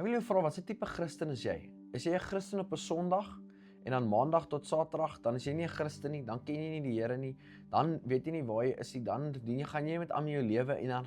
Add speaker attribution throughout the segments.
Speaker 1: Ek wil jou vra, wat se tipe Christen is jy? Is jy 'n Christen op 'n Sondag en dan Maandag tot Saterdag, dan is jy nie 'n Christen nie, dan ken jy nie die Here nie, dan weet jy nie waar jy is nie, dan gaan jy met aan jou lewe en dan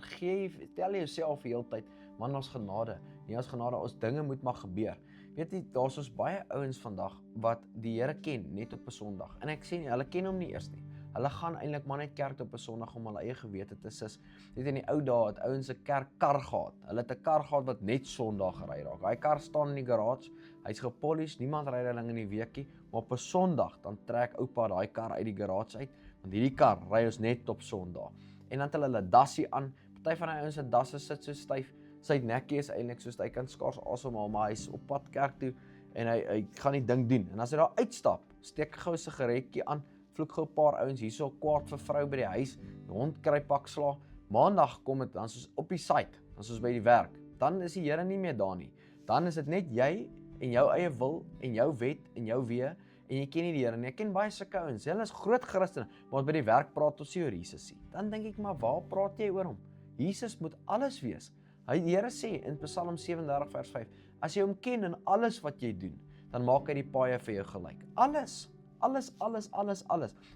Speaker 1: tel jy jouself die hele tyd, man, ons genade. Nie ons genade, ons dinge moet maar gebeur. Weet jy, daar's ons baie ouens vandag wat die Here ken net op 'n Sondag. En ek sê nie, hulle ken hom nie eers nie. Hulle gaan eintlik maar net kerk op 'n Sondag om hulle eie gewete te sis. Net in die ou dae het ouens 'n kerkkar gehad. Hulle het 'n kar gehad wat net Sondag gery raak. Daai kar staan in die garage, hy's gepolish, niemand ry daai ding in die weekie, maar op 'n Sondag dan trek oupa daai kar uit die garage uit, want hierdie kar ry ons net op Sondag. En dan het hulle dassie aan. Party van die ouens se dasse sit so styf. Sy nekkie is eintlik soos hy kan skaars asemhaal, maar hy's op pad kerk toe en hy gaan die ding doen. En as hy daar uitstap, steek gou 'n sigaretjie aan, vloek gou 'n paar ouens hierso kwaad vir vrou by die huis, die hond kry pak slaag. Maandag kom dit dan soos op die site, dan soos by die werk. Dan is die Here nie meer daar nie. Dan is dit net jy en jou eie wil en jou wet en jou wee en jy ken nie die Here nie. Ek ken baie sulke ouens. Hulle is groot Christene, maar by die werk praat ons nie oor Jesus nie. Dan dink ek, maar waar praat jy oor hom? Jesus moet alles wees. Die Here sê in Psalm 37 vers 5, as jy hom ken in alles wat jy doen, dan maak hy die paaie vir jou gelyk. Alles.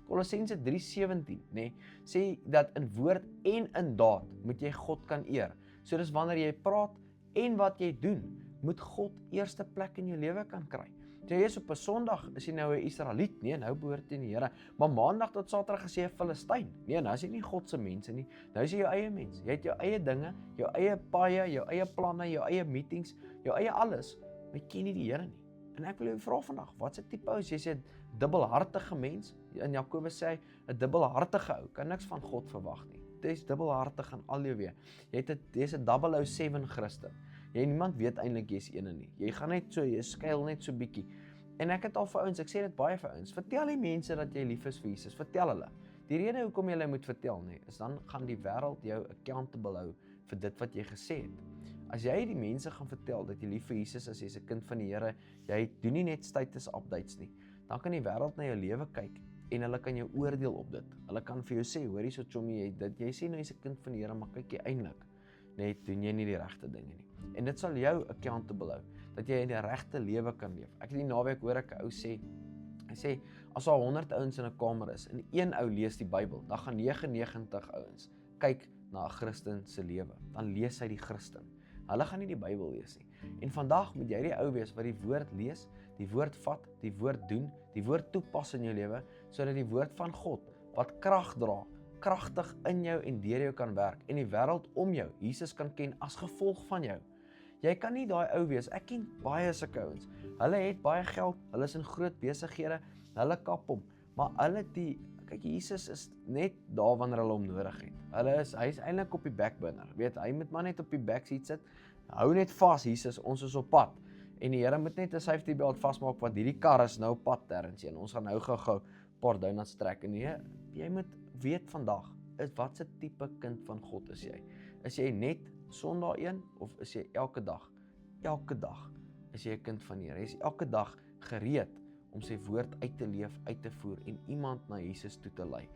Speaker 1: Kolossense 3:17, nê, sê dat in woord en in daad moet jy God kan eer. So dis wanneer jy praat en wat jy doen, moet God eerste plek in jou lewe kan kry. So jy is op 'n Sondag, is jy nou 'n Israeliet? Nee, nou behoort jy die Here. Maar Maandag tot Saterdag is jy 'n Filistyn. Nee, nou is jy nie God se mense nie. Nou is jy jou eie mens. Jy het jou eie dinge, jou eie paaie, jou eie planne, jou eie meetings, jou eie alles. Maar jy ken nie die Here nie. En ek wil jou vra vandag, wat se tipe ou is jy? Jy's 'n dubbelhartige mens. In Jakobus sê hy, 'n dubbelhartige ou kan niks van God verwag nie. Jy's dubbelhartig in al jou weë. Jy's 'n 007 Christen. Niemand weet eintlik jy's eene nie. Jy gaan net so, jy skuil net so bietjie. En ek het al vir ouens, ek sê dit baie vir ouens, vertel die mense dat jy lief is vir Jesus, vertel hulle. Die rede hoekom jy hulle moet vertel, nee, is dan gaan die wêreld jou accountable hou vir dit wat jy gesê het. As jy die mense gaan vertel dat jy lief vir Jesus is, jy's 'n kind van die Here, jy doen nie net status updates nie, dan kan die wêreld na jou lewe kyk en hulle kan jou oordeel op dit. Hulle kan vir jou sê, hoor hierso Chommy, jy sê nou jy's 'n kind van die Here, maar kyk jy eintlik net doen jy nie die regte dinge nie. En dit sal jou accountable hou, dat jy in die regte lewe kan leef. Ek het die naweek hoor ek 'n ou sê, hy sê, as daar 100 ouens in 'n kamer is, en een ou lees die Bybel, dan gaan 99 ouens kyk na 'n Christen se lewe. Dan lees hy die Christen. Hulle gaan nie die Bybel lees nie. En vandag moet jy die ou wees wat die woord lees, die woord vat, die woord doen, die woord toepas in jou lewe, sodat die woord van God, wat krag dra, kragtig in jou en deur jou kan werk, en die wêreld om jou, Jesus kan ken as gevolg van jou. Jy kan nie daai ou wees, ek ken baie sulke ouens, hulle het baie geld, hulle is in groot besighede, hulle kap hom, maar hulle kyk, Jesus is net daar wanneer hulle hom nodig het. Hy is eintlik op die backburner, weet, hy moet maar net op die backseat sit, hou net vas Jesus, ons is op pad, en die Here moet net 'n safety belt vasmaak, want hierdie kar is nou op pad terrens heen, ons gaan nou gou-gou 'n paar donuts trek, en nee, jy moet weet vandag, wat se tipe kind van God is jy? Is jy net Sondag 1 of is jy elke dag? Elke dag is jy 'n kind van die Here. Jy is elke dag gereed om sy woord uit te leef, uit te voer en iemand na Jesus toe te lei.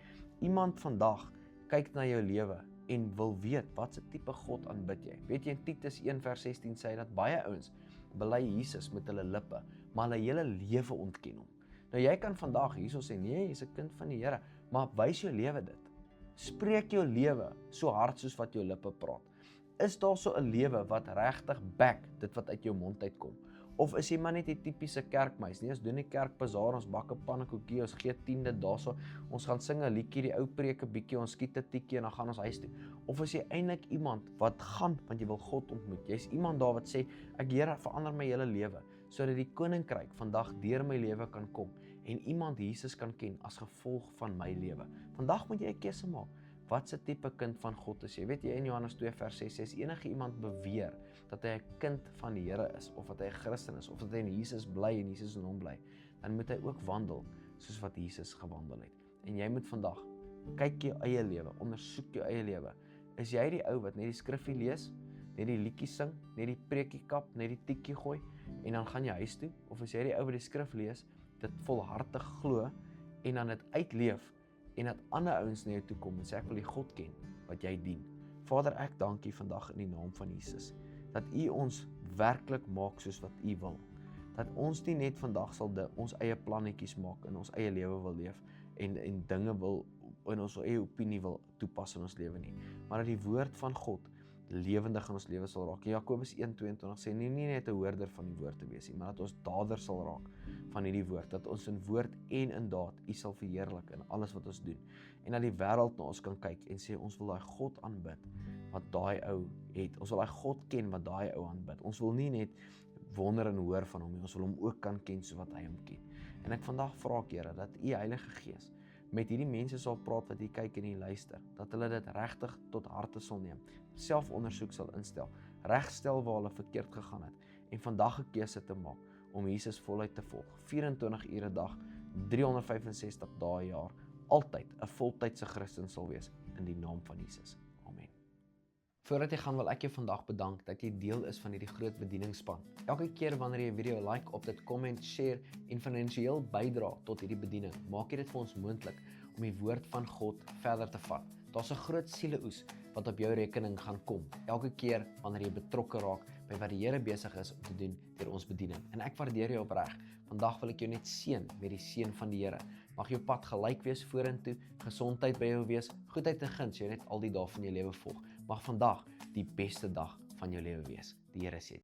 Speaker 1: Iemand vandag kyk na jou lewe en wil weet wat se tipe God aanbid jy. Weet jy in Titus 1 vers 16 sê dat baie ouens bely Jesus met hulle lippe, maar hulle hele lewe ontken hom. Nou jy kan vandag hierso sê, nee, jy's 'n kind van die Here, maar wys jou lewe dit. Spreek jou lewe so hard soos wat jou lippe praat. Is daar so 'n lewe wat regtig back dit wat uit jou mond uitkom? Of is jy maar net die tipiese kerkmeis? Nee, ons doen nie kerkbazaar, ons bak 'n pannekoekie, ons gee 10de daarso, ons gaan sing 'n liedjie, die ou preek 'n bietjie, ons skiet 'n tikkie en dan gaan ons huis toe. Of is jy eintlik iemand wat gaan want jy wil God ontmoet? Jy's iemand daar wat sê, ek Here, verander my hele lewe, sodat die koninkryk vandag deur my lewe kan kom en iemand Jesus kan ken as gevolg van my lewe. Vandag moet jy 'n keuse maak. Wat se tipe kind van God is jy? Weet jy in Johannes 2 vers 6 sê, as enige iemand beweer dat hy 'n kind van die Here is, of dat hy 'n Christen is, of dat hy in Jesus bly en Jesus in hom bly, dan moet hy ook wandel soos wat Jesus gewandel het. En jy moet vandag, kyk jou eie lewe, ondersoek jou eie lewe. Is jy die ou wat net die skriffie lees, net die liedjie sing, net die preekie kap, net die tikkie gooi, en dan gaan jy huis toe? Of is jy die ou wat die skrif lees, dit volhartig glo, en dan dit uitleef, en dat ander ouens na jou toe kom en sê, ek wil die God ken wat jy dien. Vader, ek dank U vandag in die naam van Jesus, dat U ons werklik maak soos wat U wil. Dat ons nie net vandag sal ons eie plannetjies maak in ons eie lewe wil leef en dinge wil in ons eie opinie wil toepas in ons lewe nie, maar dat die woord van God lewendig in ons lewe sal raak. Jakobus 1:22 sê nie net 'n hoorder van die woord te wees nie, maar dat ons dader sal raak van hierdie woord, dat ons in woord en in daad U sal verheerlik in alles wat ons doen, en dat die wêreld na ons kan kyk en sê ons wil daai God aanbid wat daai ou het, ons wil daai God ken wat daai ou aanbid, ons wil nie net wonder en hoor van hom nie, ons wil hom ook kan ken so wat hy hom ken. En ek vandag vra ek Here dat U Heilige Gees met hierdie mense sal praat wat hier kyk en hier luister, dat hulle dit regtig tot harte sal neem, selfondersoek sal instel, regstel waar hulle verkeerd gegaan het, en vandag 'n keuse te maak om Jesus voluit te volg, 24 ure 'n dag, 365 dae 'n jaar, altyd 'n voltydse Christen sal wees, in die naam van Jesus. Amen. Voordat jy gaan, wil ek jou vandag bedank dat jy deel is van hierdie groot bedieningsspan. Elke keer wanneer jy 'n video like, op dit comment, share en finansiëel bydra tot hierdie bediening, maak jy dit vir ons moontlik om die woord van God verder te vat. Daar's 'n groot sieleoes wat op jou rekening gaan kom, elke keer wanneer jy betrokke raak by wat die Here besig is om te doen deur ons bediening. En ek waardeer jou opreg. Vandag wil ek jou net seën met die seën van die Here. Mag jou pad gelyk wees vorentoe, gesondheid by jou wees, goedheid en guns jy net al die dae van jou lewe volg. Mag vandag die beste dag van jou lewe wees. Die Here seën.